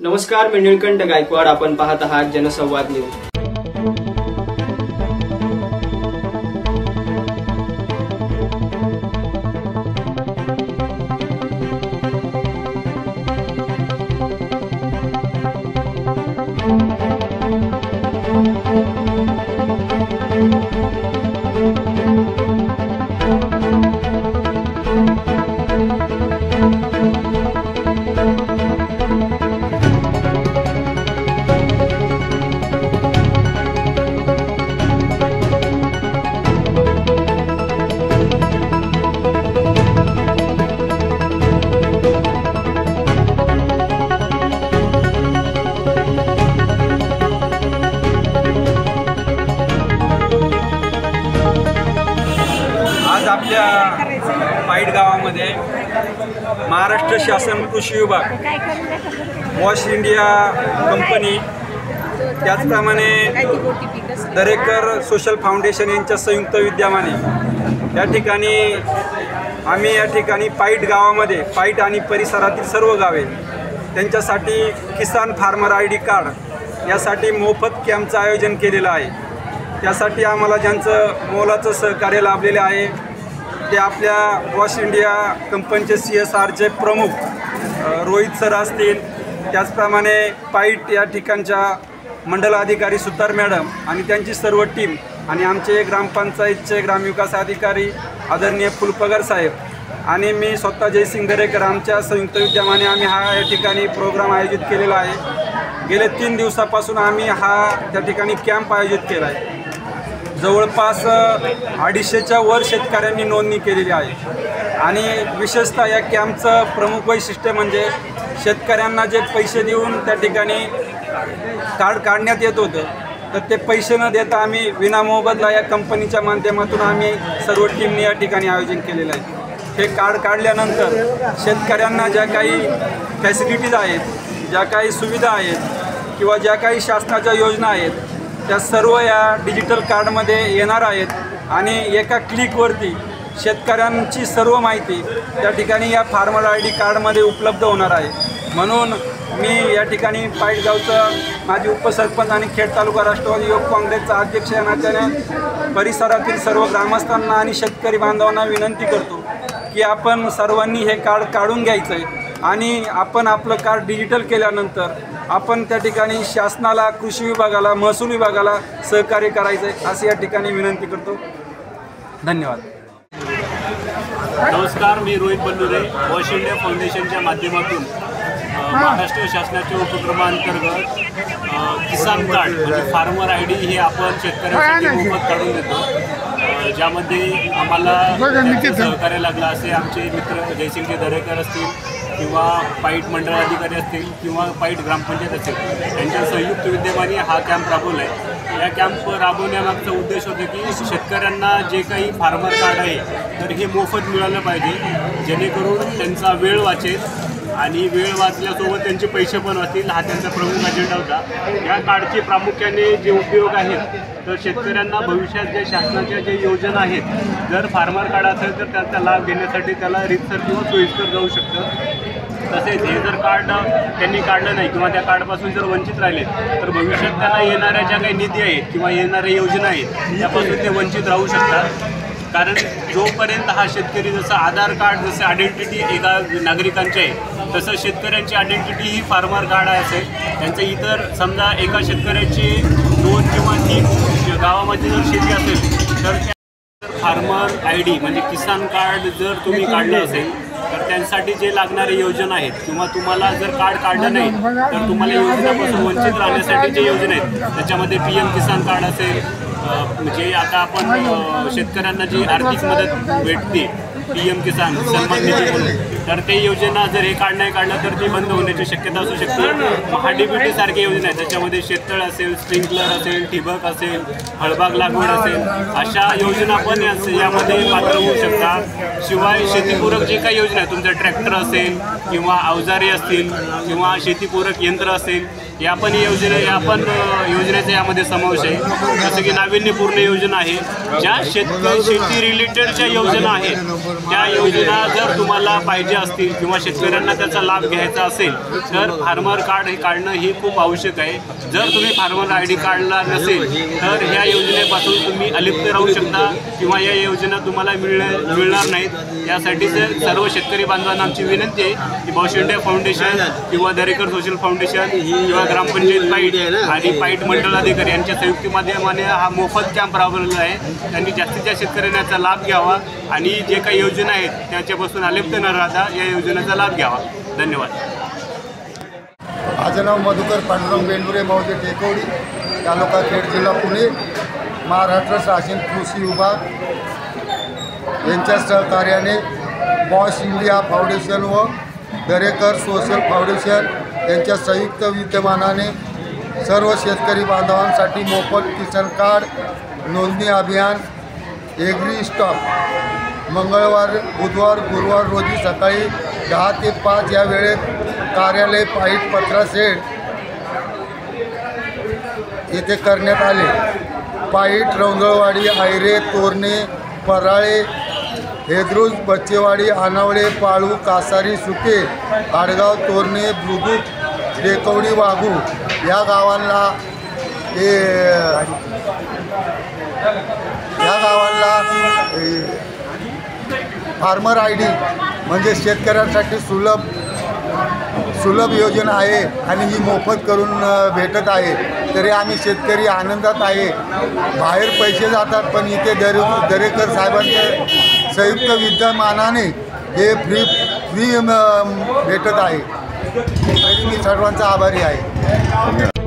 नमस्कार, मी निळकंठ गायकवाड. आपण पाहत आहात जनसंवाद न्यूज. आपल्या पाईट गावामध्ये महाराष्ट्र शासन कृषी विभाग, वॉश इंडिया कंपनी, त्याचप्रमाणे दरेकर सोशल फाउंडेशन यांच्या संयुक्त विद्यमाने आम्ही या ठिकाणी पाईट गावामध्ये, पाईट आणि परिसरातील सर्व गावे त्यांच्यासाठी किसान फार्मर ID कार्ड यासाठी मोफत कॅम्पचं आयोजन केलेलं आहे. त्यासाठी आम्हाला ज्यांचं मोलाचं सहकार्य लाभलेले आहे ते आपल्या वॉश इंडिया कंपनीचे CSRचे प्रमुख रोहित सर असतील, त्याचप्रमाणे पाईट या ठिकाणच्या मंडल अधिकारी सुतार मॅडम आणि त्यांची सर्व टीम, आणि आमचे ग्रामपंचायतचे ग्रामविकास अधिकारी आदरणीय फुलपगार साहेब आणि मी स्वतः जयसिंग दरेकर आमच्या संयुक्त विद्यमाने आम्ही या ठिकाणी प्रोग्राम आयोजित केलेला आहे. गेले 3 दिवसापासून आम्ही त्या ठिकाणी कॅम्प आयोजित केला आहे. जवळपास 250च्या वर शेतकऱ्यांनी नोंदणी केलेली आहे. आणि विशेषतः या कॅम्पचं प्रमुख वैशिष्ट्य म्हणजे शेतकऱ्यांना जे पैसे देऊन त्या ठिकाणी कार्ड काढण्यात येत होतं, तर ते पैसे न देता आम्ही विनामोबदला या कंपनीच्या माध्यमातून आम्ही सर्व टीमने या ठिकाणी आयोजन केलेलं आहे. हे कार्ड काढल्यानंतर शेतकऱ्यांना ज्या काही फॅसिलिटीज आहेत, ज्या काही सुविधा आहेत किंवा ज्या काही शासनाच्या योजना आहेत, त्या सर्व या डिजिटल कार्डमध्ये येणार आहेत आणि एका क्लिकवरती शेतकऱ्यांची सर्व माहिती त्या ठिकाणी या फार्मर ID कार्डमध्ये उपलब्ध होणार आहे. म्हणून मी या ठिकाणी पाईट गावचं माजी उपसरपंच आणि खेड तालुका राष्ट्रवादी युवक काँग्रेसचा अध्यक्ष या नात्याने परिसरातील सर्व ग्रामस्थांना आणि शेतकरी बांधवांना विनंती करतो की आपण सर्वांनी हे कार्ड काढून घ्यायचं आहे आणि आपण आपलं कार्ड डिजिटल केल्यानंतर आपण त्या ठिकाणी शासनाला, कृषी विभागाला, महसूल विभागाला सहकार्य करायचं आहे अशी या ठिकाणी विनंती करतो. धन्यवाद. नमस्कार, मी रोहित बल्लुरे. वॉश इंडिया फाउंडेशनच्या माध्यमातून महाराष्ट्र शासनाच्या उपक्रमांतर्गत किसान कार्ड म्हणजे फार्मर ID हे आपण शेतकऱ्यांसाठी मोफत काढून देतो. ज्यामध्ये आम्हाला सहकार्य लागलं असे आमचे मित्र जयसिंग दरेकर असतील किंवा पाईट मंडळ अधिकारी असतील किंवा पाईट ग्रामपंचायत असेल, त्यांच्या संयुक्त विद्यमाने हा कॅम्प राबवला आहे. या कॅम्प राबवण्यामागचा उद्देश होता की शेतकऱ्यांना जे काही फार्मर कार्ड आहे तर हे मोफत मिळालं पाहिजे, जेणेकरून त्यांचा वेळ वाचेल आणि वेळ वाचल्यासोबत त्यांचे पैसे पण वाचतील. हा त्यांचा प्रमुख अजेंडा होता. या कार्डचे प्रामुख्याने जे उपयोग आहेत तर शेतकऱ्यांना भविष्यात ज्या शासनाच्या ज्या योजना आहेत, जर फार्मर कार्ड असेल तर त्यांचा लाभ घेण्यासाठी त्याला रीतसर किंवा सोयीस्कर जाऊ शकतं. तसेच हे जर कार्ड त्यांनी काढलं नाही किंवा त्या कार्डपासून जर वंचित राहिले तर भविष्यात त्यांना येणाऱ्या ज्या काही निधी आहेत किंवा येणाऱ्या योजना आहेत त्यापासून ते वंचित राहू शकतात. कारण जोपर्यंत हा शेतकरी, जसं आधार कार्ड जसं आयडेंटिटी एका नागरिकांची आहे तसं शेतकऱ्यांची आयडेंटिटी ही फार्मर कार्ड असेल. त्यांचं इतर समजा एका शेतकऱ्याची 2 किंवा 3 गावामध्ये जर शेती असेल तर त्या फार्मर ID म्हणजे किसान कार्ड जर तुम्ही काढलं असेल तर त्यांसाठी जे लागणारे योजना आहेत किंवा तुम्हाला जर कार्ड काढलं नाही तर तुम्हाला योजनेपासून वंचित राहण्यासाठी जे योजना आहेत त्याच्यामध्ये PM किसान कार्ड असेल, म्हणजे आता आपण शेतकऱ्यांना जी आर्थिक मदत भेटते PM किसान सन्मान निधी म्हणून, तर ते योजना जर हे कार्ड नाही काढलं तर ती बंद होण्याची शक्यता असू शकते. महाडीबीटी सारख्या योजना आहेत त्याच्यामध्ये शेततळ असेल, स्प्रिंकलर असेल, ठिबक असेल, फळबाग लागवड असेल, अशा योजना पण यामध्ये पात्र होऊ शकतात. शिवाय शेतीपूरक जे काही योजना आहे, तुमचा ट्रॅक्टर असेल किंवा अवजारे असतील किंवा शेतीपूरक यंत्र असेल या पण योजनेचा यामध्ये समावेश आहे। जसं की नाविन्यपूर्ण योजना आहे, ज्या शेती रिलेटेडच्या योजना आहेत त्या योजना जर तुम्हाला पाहिजे असतील किंवा शेतकऱ्यांना त्याचा लाभ घ्यायचा असेल तर फार्मर कार्ड हे काढणं ही खूप आवश्यक आहे। जर तुम्ही फार्मर ID काढला नसेल तर ह्या योजनेपासून तुम्ही अलिप्त राहू शकता किंवा या योजना तुम्हाला मिळणार नाहीत। यासाठी सर्व शेतकरी बांधवांना आमची विनंती आहे की बॉश इंडिया फाउंडेशन किंवा दरेकर सोशल फाउंडेशन किंवा ग्रामपंचायत पाईट आणि पाईट मंडलाधिकारी यांच्या संयुक्त माध्यमाने हा मोफत कॅम्प राबवलेला आहे। त्यांनी जास्तीत जास्त शेतकऱ्यांना याचा लाभ घ्यावा आणि जे काही योजना आहेत त्याच्यापासून अलिप्त न राहता या योजनेचा लाभ घ्यावा। धन्यवाद। माझं नाव मधुकर पांडुरंग बेंडुरे महोदय टेकवडी, तालुका खेड, जिल्हा पुणे, महाराष्ट्र शासन कृषी विभाग यांच्या सहकार्याने बॉश इंडिया फाउंडेशन व दरेकर सोशल फाउंडेशन यांच्या संयुक्त विद्यमानाने सर्व शेतकरी बांधवांसाठी मोफत किसान कार्ड नोंदणी अभियान एग्री स्टॉक मंगळवार, बुधवार, गुरुवार रोजी सकाळी 10 ते 5 या वेळेत कार्यालय पाईट पत्राशेड येथे करण्यात आले। पाईट, रौंदळवाडी, आयरे, तोरणे, पराळे, हेद्रुज, बच्चेवाडी, आनावळे, पाळू, कासारी, सुके, आडगाव, तोरणे, बुद्रुक, टेकवडी, वाघू या गावांना फार्मर ID म्हणजे शेतकऱ्यांसाठी सुलभ योजना आहे आणि ही मोफत करून भेटत आहे। तरी आम्ही शेतकरी आनंदात आहे। बाहेर पैसे जातात पण इथे दरेकर साहेबांच्या संयुक्त विद्यमानाने हे फ्री भेटत आहे। तरी मी सर्वांचा आभारी आहे।